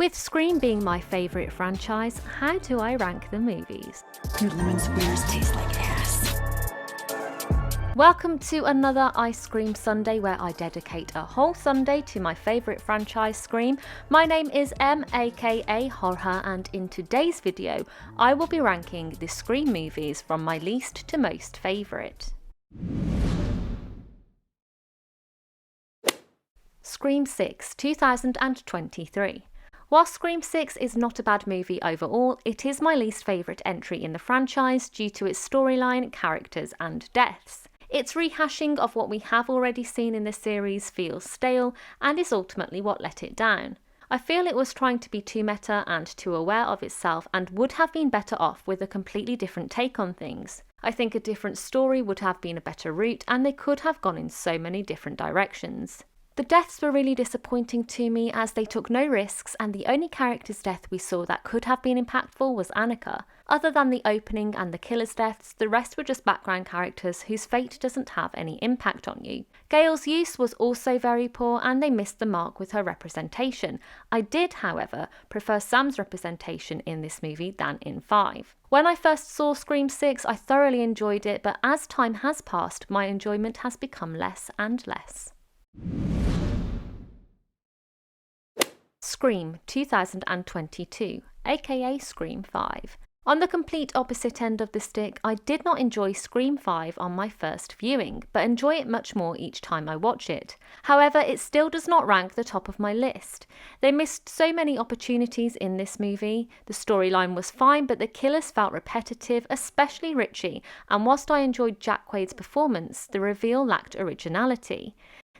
With Scream being my favourite franchise, how do I rank the movies? Your lemon squares taste like ass. Welcome to another Ice Cream Sunday where I dedicate a whole Sunday to my favourite franchise, Scream. My name is Em, aka Horror, and in today's video I will be ranking the Scream movies from my least to most favourite. Scream 6, 2023. While Scream 6 is not a bad movie overall, it is my least favourite entry in the franchise due to its storyline, characters and deaths. Its rehashing of what we have already seen in the series feels stale and is ultimately what let it down. I feel it was trying to be too meta and too aware of itself and would have been better off with a completely different take on things. I think a different story would have been a better route and they could have gone in so many different directions. The deaths were really disappointing to me as they took no risks and the only character's death we saw that could have been impactful was Annika. Other than the opening and the killer's deaths, the rest were just background characters whose fate doesn't have any impact on you. Gail's use was also very poor and they missed the mark with her representation. I did, however, prefer Sam's representation in this movie than in 5. When I first saw Scream 6, I thoroughly enjoyed it, but as time has passed, my enjoyment has become less and less. Scream 2022, aka Scream 5. On the complete opposite end of the stick, I did not enjoy Scream 5 on my first viewing, but enjoy it much more each time I watch it. However, it still does not rank the top of my list. They missed so many opportunities in this movie. The storyline was fine, but the killers felt repetitive, especially Richie, and whilst I enjoyed Jack Quaid's performance, the reveal lacked originality.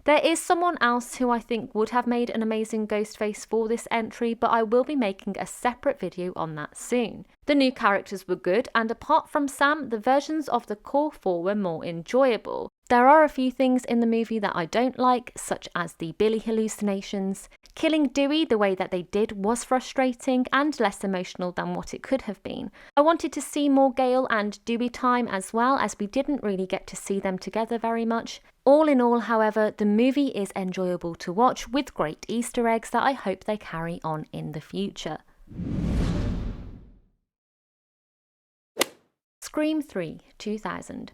There is someone else who I think would have made an amazing Ghostface for this entry, but I will be making a separate video on that soon. The new characters were good, and apart from Sam, the versions of the core 4 were more enjoyable. There are a few things in the movie that I don't like, such as the Billy hallucinations. Killing Dewey the way that they did was frustrating and less emotional than what it could have been. I wanted to see more Gail and Dewey time as well, as we didn't really get to see them together very much. All in all, however, the movie is enjoyable to watch with great Easter eggs that I hope they carry on in the future. Scream 3, 2000.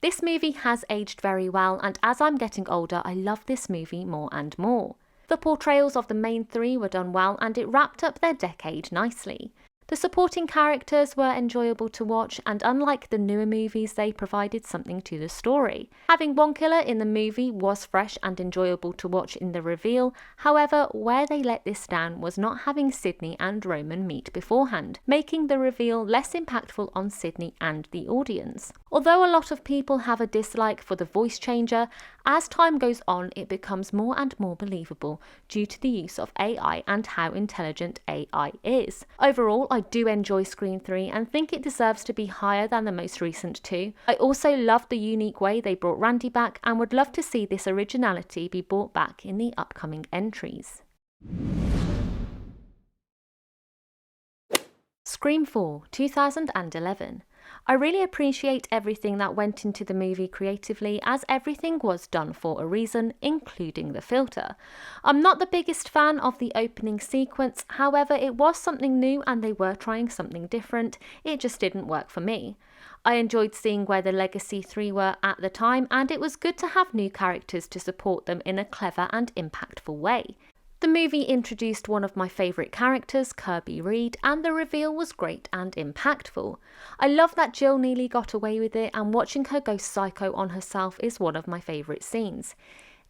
This movie has aged very well, and as I'm getting older, I love this movie more and more. The portrayals of the main three were done well, and it wrapped up their decade nicely. The supporting characters were enjoyable to watch, and unlike the newer movies, they provided something to the story. Having one killer in the movie was fresh and enjoyable to watch in the reveal. However, where they let this down was not having Sidney and Roman meet beforehand, making the reveal less impactful on Sidney and the audience. Although a lot of people have a dislike for the voice changer, as time goes on it becomes more and more believable due to the use of AI and how intelligent AI is. Overall, I do enjoy Scream 3 and think it deserves to be higher than the most recent two. I also love the unique way they brought Randy back and would love to see this originality be brought back in the upcoming entries. Scream 4, 2011. I really appreciate everything that went into the movie creatively, as everything was done for a reason, including the filter. I'm not the biggest fan of the opening sequence, however it was something new and they were trying something different. It just didn't work for me. I enjoyed seeing where the Legacy 3 were at the time, and it was good to have new characters to support them in a clever and impactful way. The movie introduced one of my favourite characters, Kirby Reed, and the reveal was great and impactful. I love that Jill nearly got away with it, and watching her go psycho on herself is one of my favourite scenes.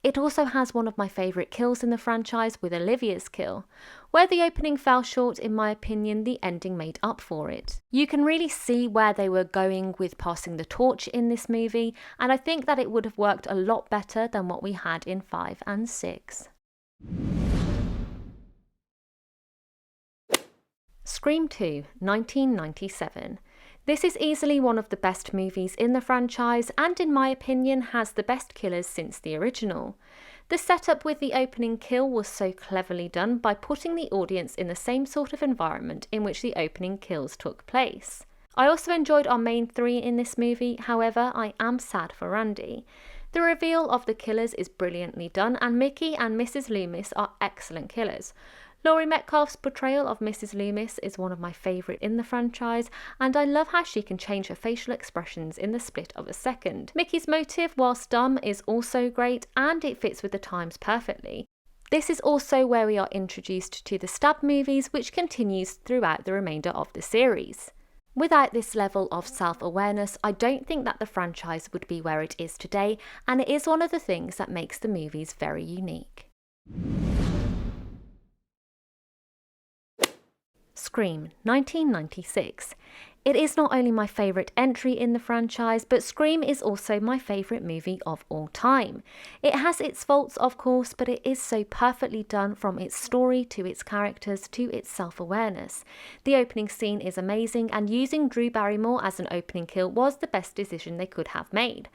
It also has one of my favourite kills in the franchise with Olivia's kill. Where the opening fell short, in my opinion, the ending made up for it. You can really see where they were going with passing the torch in this movie, and I think that it would have worked a lot better than what we had in 5 and 6. Scream 2, 1997. This is easily one of the best movies in the franchise and in my opinion has the best killers since the original. The setup with the opening kill was so cleverly done by putting the audience in the same sort of environment in which the opening kills took place. I also enjoyed our main three in this movie, however I am sad for Randy. The reveal of the killers is brilliantly done and Mickey and Mrs. Loomis are excellent killers. Laurie Metcalf's portrayal of Mrs. Loomis is one of my favourite in the franchise, and I love how she can change her facial expressions in the split of a second. Mickey's motive, whilst dumb, is also great, and it fits with the times perfectly. This is also where we are introduced to the stab movies, which continues throughout the remainder of the series. Without this level of self-awareness, I don't think that the franchise would be where it is today, and it is one of the things that makes the movies very unique. Scream, 1996. It is not only my favourite entry in the franchise, but Scream is also my favourite movie of all time. It has its faults, of course, but it is so perfectly done, from its story to its characters to its self-awareness. The opening scene is amazing, and using Drew Barrymore as an opening kill was the best decision they could have made.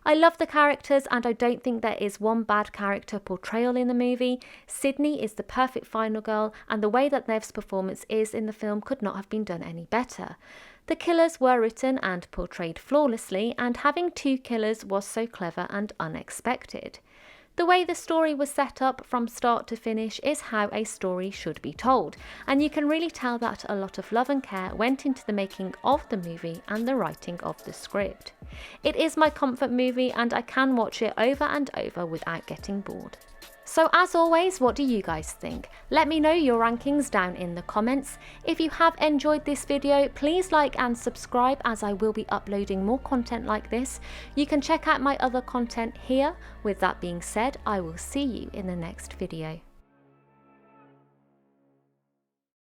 I love the characters, and I don't think there is one bad character portrayal in the movie. Sidney is the perfect final girl, and the way that Nev's performance is in the film could not have been done any better. The killers were written and portrayed flawlessly, and having two killers was so clever and unexpected. The way the story was set up from start to finish is how a story should be told, and you can really tell that a lot of love and care went into the making of the movie and the writing of the script. It is my comfort movie, and I can watch it over and over without getting bored. So as always, what do you guys think? Let me know your rankings down in the comments. If you have enjoyed this video, please like and subscribe, as I will be uploading more content like this. You can check out my other content here. With that being said, I will see you in the next video.